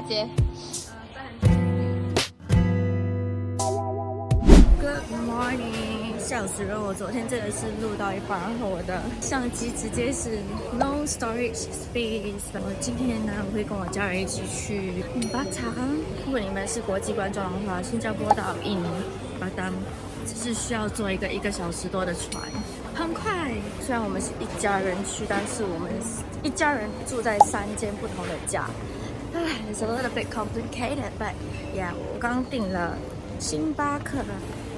姐。Good morning， 笑死人！我昨天真的是录到一半，然后我的相机直接是 no storage space。我今天呢，我会跟我家人一起去巴塔。如果你们是国际观众的话，新加坡到巴淡只是需要坐一个1个小时多的船，很快。虽然我们是一家人去，但是我们一家人住在3间不同的家。It's a little bit complicated, but yeah， 我刚订了星巴克，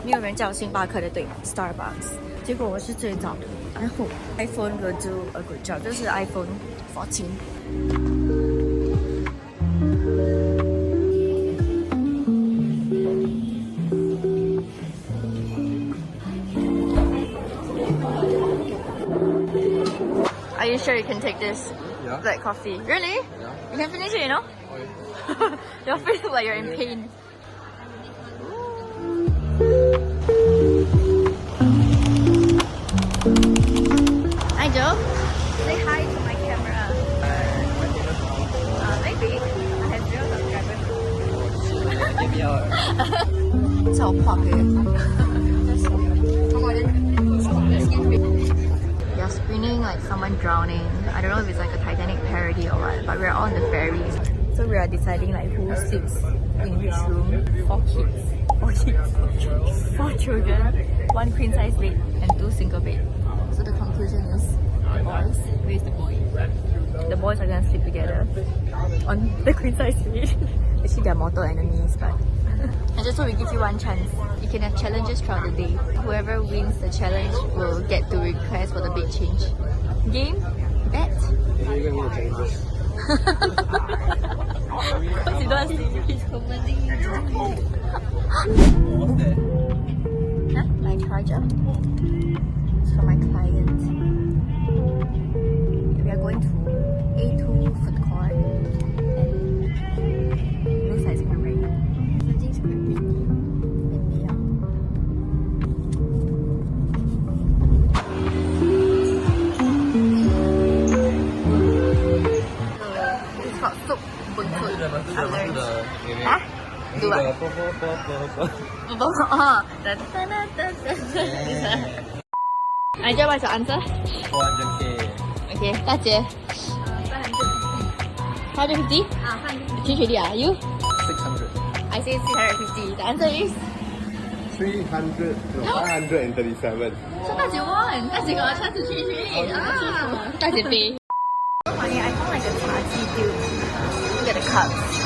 没有人叫星巴克的对 Starbucks， 结果我是最早的。I hope iPhone will do a good job， 这是 iPhone 14。Are you sure you can take this black coffee? Really? Yeah. You can finish it, you know? Oh, yeah. Your face looks like you're in pain. Hi, Joe. Say hi to my camera. Maybe. I have 0 subscribers. Give me out. So popular. They're screening like someone drowning. I don't know if it's like a Titanic parody or what, but we're on the ferry. So we are deciding like who sits in which room. 4 kids. 4 children, 1 queen size bed and 2 single bed. So the conclusion is the boys. Where's the boy? The boys are gonna sleep together on the queen size bed. Actually they're mortal enemies, but and just so we give you 1 chance. You can have challenges throughout the day. Whoever wins the challenge will get to request for the bed change. Game? Bet? You're gonna need changes. Because you don't see his commenting. My charger. It's for my client. We are going to A2 food court and looks like it's gonna rain. Something's quite pretty and neon. It's called soup buntut. I learned. Huh? Do what? Aja, what's your answer? 400K. Okay, 大姐。550? 550. You? 600. I say 650. The answer is? 300 to 537. So 大姐 won. 大姐got a chance to change. 大姐 pay. Funny, I found like a chaji dude. Look at the cups.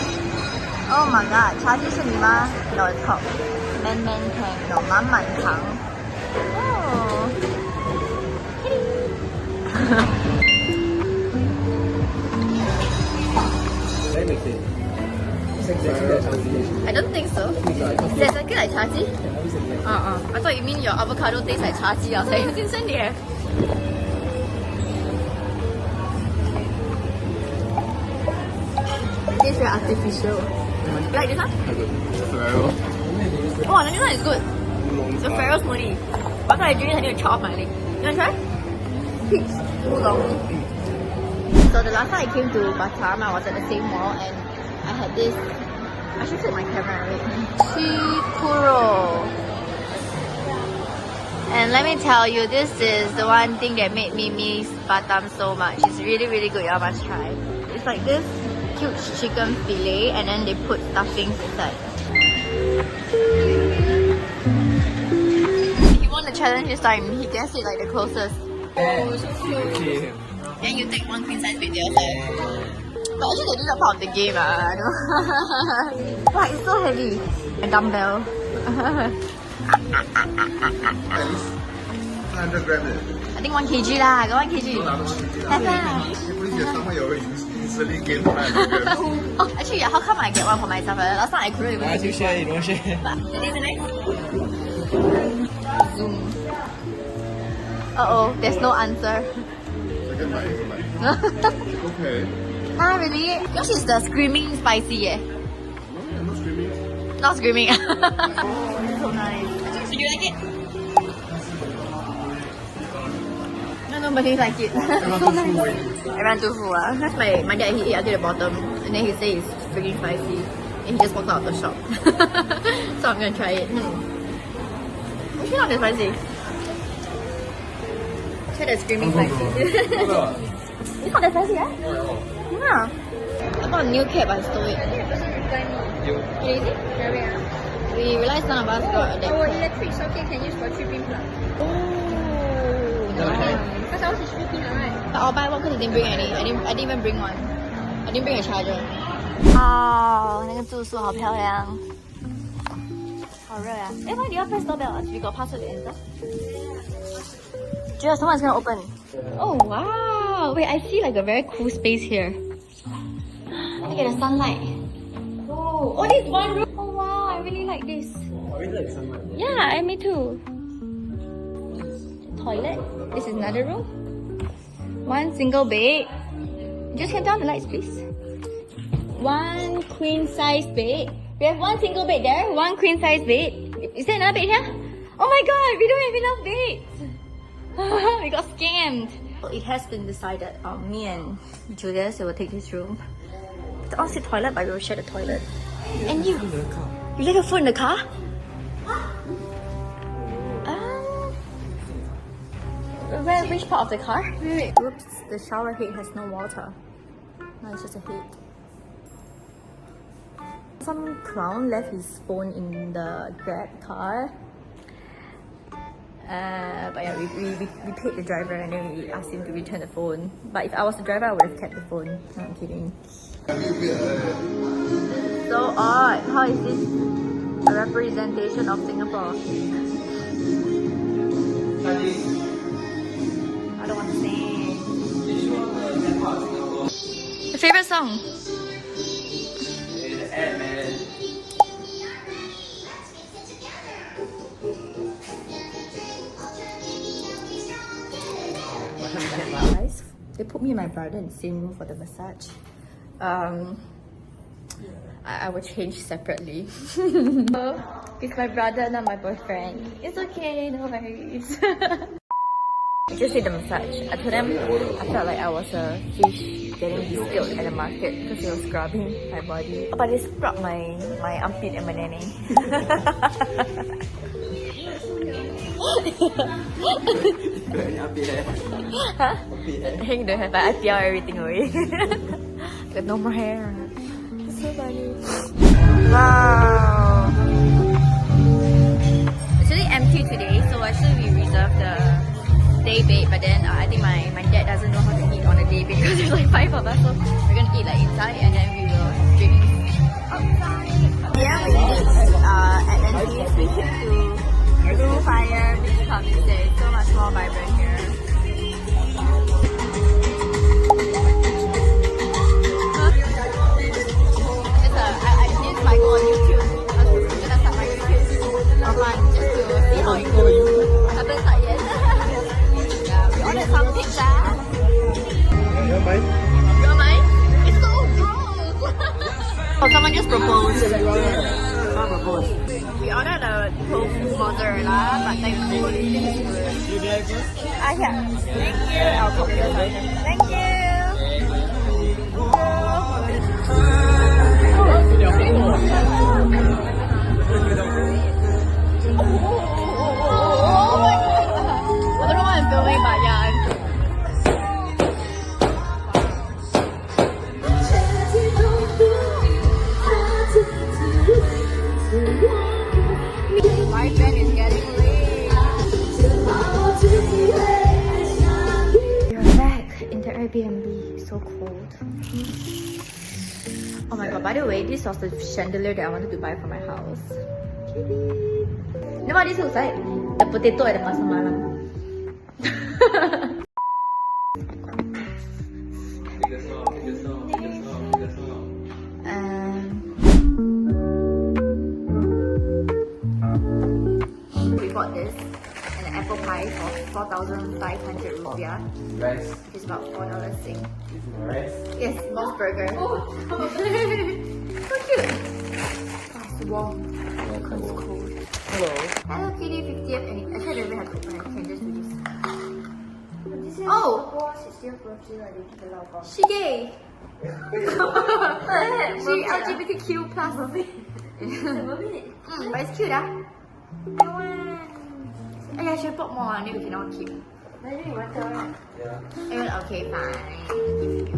Oh my god, chaji 是你吗 No, it's called Man Tang. No, 满满糖. Oh. Let me see. I don't think so. Is it exactly like chaji? I thought you mean your avocado tastes like chaji. I was like, it's in there. It tastes very artificial. You like this one? Ferrero. Oh, this one is good. It's a Ferrero smoothie. After I drink it, I need to chop off my leg. You want to try? Peach oolong. So the last time I came to Batam, I was at the same mall and I had this. I should flip my camera, right? ㍍full. And let me tell you, this is the one thing that made me miss Batam so much. It's really, really good. Y'all must try. It's like this huge chicken fillet and then they put stuffings inside. He won the challenge this time. He guessed it like the closest. Oh, so cute. Then you take 1 queen size bed there. But actually, this is a part of the game. I don't. Wow, it's so heavy. A dumbbell. At least 500 grams. I think 1 kg lah. I got 1 kg. Have lah. Please get someone you easily gain 500 grams. Oh, actually, yeah, how come I get one for myself? Last time I couldn't even. You share, you don't share. But isn't it? Zoom. Uh-oh, there's no answer. Second bite is like, okay. Ah, really? Yours is the screaming spicy, eh? No, I'm not screaming. Not screaming. Oh, it's so nice. Did you like it? No, nobody like it. So nice. Everyone too full. That's my dad, he ate until the bottom. And then he says it's freaking spicy. And he just walked out of the shop. So I'm gonna try it. Actually not that spicy. Try the screaming spicy. It's not that spicy, right? Yeah. I bought a new cap, I stole it. Crazy? We realized none of us got that. Our electric socket can use for 3-pin plug. Oh, nice. Because ours is 3-pin, right? But I'll buy one because I didn't bring any. I didn't even bring one. I didn't bring a charger. 哦，那个住宿好漂亮，好热呀！哎，why do you press doorbell? We got password to enter. Just someone's gonna open. Oh wow! Wait, I see like a very cool space here. Look at the sunlight. Oh, this one room. Oh wow, I really like this. I really like sunlight. Yeah, me too. Toilet. This is another room. One single bed. Just turn down the lights, please. One queen size bed. We have one single bed there. One queen size bed. Is there another bed here? Oh my god, we don't have enough beds. We got scammed. It has been decided. Me and Julius will take this room. The ensuite toilet, but we will share the toilet. And you left your food in the car? Which part of the car? Wait. Oops, the shower head has no water. No, it's just a head. Some clown left his phone in the Grab car. But yeah, we paid the driver and then we asked him to return the phone. But if I was the driver, I would have kept the phone. No, I'm kidding. So odd. How is this a representation of Singapore? I don't want to sing. Your favorite song? Guys, they put me and my brother in the same room for the massage. I will change separately. It's my brother, not my boyfriend. It's okay, no worries. Just did the massage. I told them I felt like I was a fish getting distilled at the market because it was scrubbing my body. But they scrubbed my armpit and my nanny. Huh? Hang don't have, but I peel everything away. Got no more hair. It's so funny. Wow. It's really empty today, so actually we reserved the day bed, but then I think my dad doesn't know how to eat on a day bed because there's like 5 of us, so we're gonna eat like inside and then we will drink outside. Yeah, we eat Atlantis. We came to Blue Fire Beach Club instead. It's so much more vibrant here. This might go on YouTube. I'm gonna start my YouTube online just to see how it goes. Haven't started yet. Yeah, we ordered some pizza. You want mine? You want mine? It's so gross. Oh, someone just proposed. Someone proposed. We ordered a tofu mozzarella, but thankfully this is good. You like this? Yeah. Thank you. I'll copy your version. Thank you. I don't know what I'm doing, but yeah. My bed is getting late. We're back in the Airbnb. So cold. Oh my god, by the way, this was the chandelier that I wanted to buy for my house. You know what this looks like? The potato at the pasar malam. We bought this and an apple pie for 4,500 rupiah, Rice. which is about $4 Sing. Rice. Yes, Moss Burger. Oh. So cute. Oh, it's warm. It's cold. Hello. Hello Kitty 50th anniversary. Actually, I don't even have to open it. I can just do this. This Oh, she gay. She LGBTQ plus. But it's cute, ah. I want. I should put more on it. You know, cute. Okay, fine. Give you.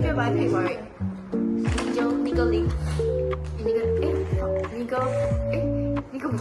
Sure, but I pay for it. Legal link. Legal. Legal. Legal.